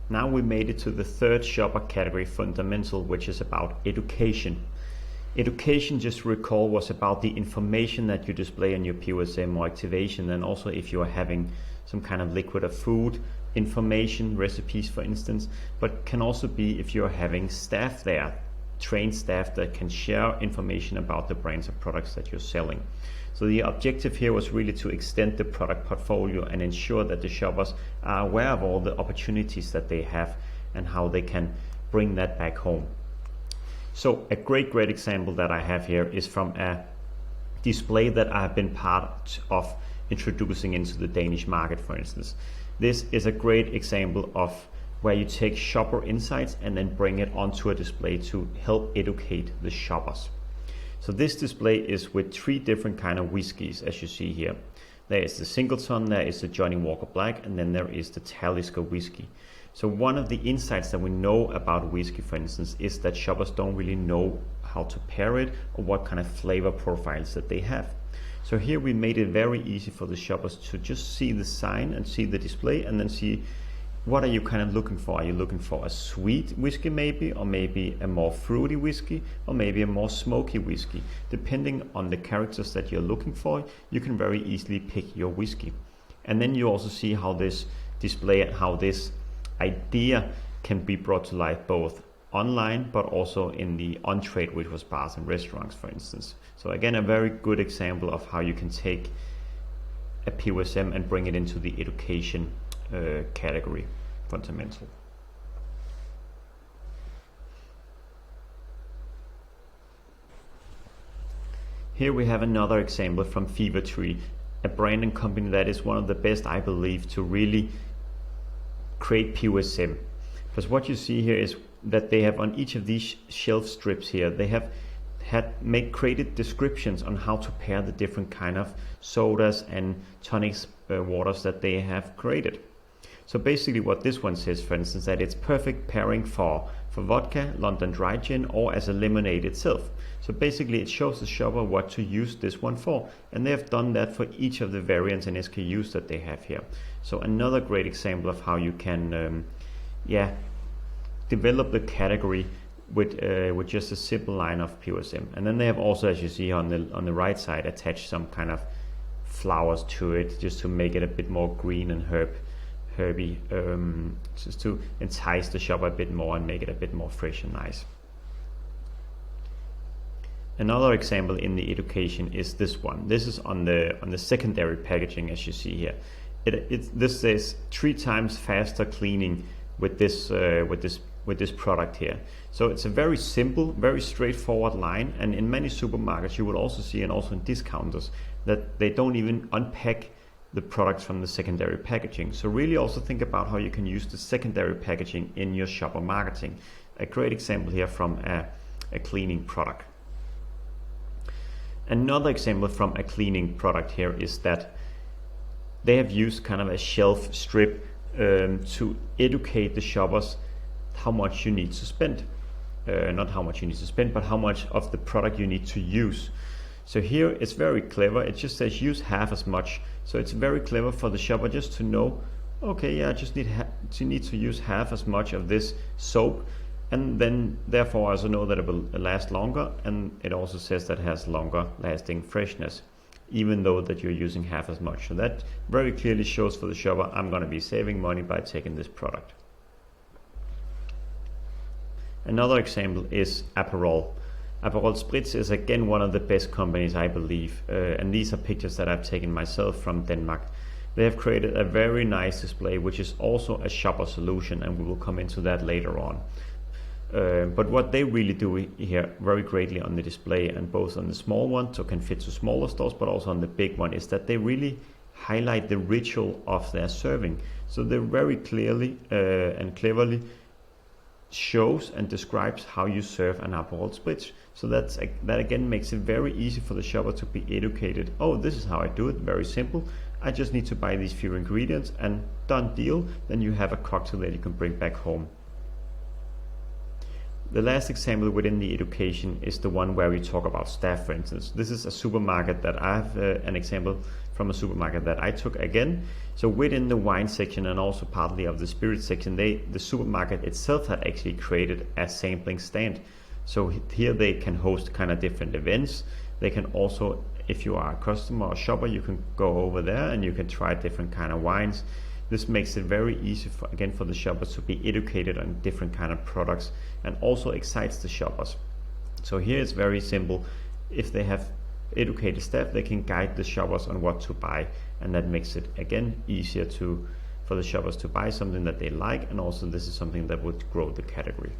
Now we made it to the third shopper category, fundamental, which is about education. Education, just recall, was about the information that you display on your POSM or activation, and also if you are having some kind of liquid or food information, recipes for instance, but can also be if you're having staff there, trained staff that can share information about the brands of products that you're selling. So the objective here was really to extend the product portfolio and ensure that the shoppers are aware of all the opportunities that they have and how they can bring that back home. So a great example that I have here is from a display that I have been part of introducing into the Danish market, for instance. This is a great example of where you take shopper insights and then bring it onto a display to help educate the shoppers. So this display is with 3 different kind of whiskies, as you see here. There is the Singleton, there is the Johnny Walker Black, and then there is the Talisker whiskey. So one of the insights that we know about whiskey, for instance, is that shoppers don't really know how to pair it or what kind of flavor profiles that they have. So here we made it very easy for the shoppers to just see the sign and see the display and then see what are you kind of looking for. Are you looking for a sweet whiskey maybe, or maybe a more fruity whiskey, or maybe a more smoky whiskey? Depending on the characters that you're looking for, you can very easily pick your whiskey. And then you also see how this display and how this idea can be brought to life both online but also in the on-trade, which was bars and restaurants, for instance. So again, a very good example of how you can take a POSM and bring it into the education category, fundamental. Here we have another example from Fever Tree, a brand and company that is one of the best, I believe, to really create POSM. Because what you see here is that they have on each of these shelf strips here, they have created descriptions on how to pair the different kind of sodas and tonics waters that they have created. So basically what this one says, for instance, that it's perfect pairing for vodka, London Dry Gin, or as a lemonade itself. So basically it shows the shopper what to use this one for, and they have done that for each of the variants and SKUs that they have here. So another great example of how you can develop the category with just a simple line of POSM. And then they have also, as you see on the right side, attached some kind of flowers to it just to make it a bit more green and herby, just to entice the shopper a bit more and make it a bit more fresh and nice. Another example in the education is this one. This is on the secondary packaging, as you see here. This says 3 times faster cleaning with this product here. So it's a very simple, very straightforward line, and in many supermarkets you will also see, and also in discounters, that they don't even unpack the products from the secondary packaging. So really also think about how you can use the secondary packaging in your shopper marketing. A great example here from a cleaning product. Another example from a cleaning product here is that they have used kind of a shelf strip to educate the shoppers how much you need to spend. Not how much you need to spend, but how much of the product you need to use. So here it's very clever. It just says use half as much. So it's very clever for the shopper just to know, okay, yeah, I just need to use half as much of this soap, and then therefore I also know that it will last longer, and it also says that it has longer lasting freshness, even though that you're using half as much. So that very clearly shows for the shopper, I'm going to be saving money by taking this product. Another example is Aperol. Aperol Spritz is again one of the best companies, I believe, and these are pictures that I've taken myself from Denmark. They have created a very nice display, which is also a shopper solution, and we will come into that later on. But what they really do here very greatly on the display, and both on the small one, so can fit to smaller stores, but also on the big one, is that they really highlight the ritual of their serving. So they very clearly and cleverly shows and describes how you serve an Aperol Spritz. So that again makes it very easy for the shopper to be educated. Oh, this is how I do it, very simple. I just need to buy these few ingredients and done deal. Then you have a cocktail that you can bring back home. The last example within the education is the one where we talk about staff, for instance. This is a supermarket that I have an example from a supermarket that I took again. So within the wine section and also partly of the spirit section, the supermarket itself had actually created a sampling stand. So here they can host kind of different events. They can also, if you are a customer or shopper, you can go over there and you can try different kind of wines. This makes it very easy for the shoppers to be educated on different kind of products, and also excites the shoppers. So here it's very simple. If they have educated staff, they can guide the shoppers on what to buy, and that makes it again easier for the shoppers to buy something that they like, and also this is something that would grow the category.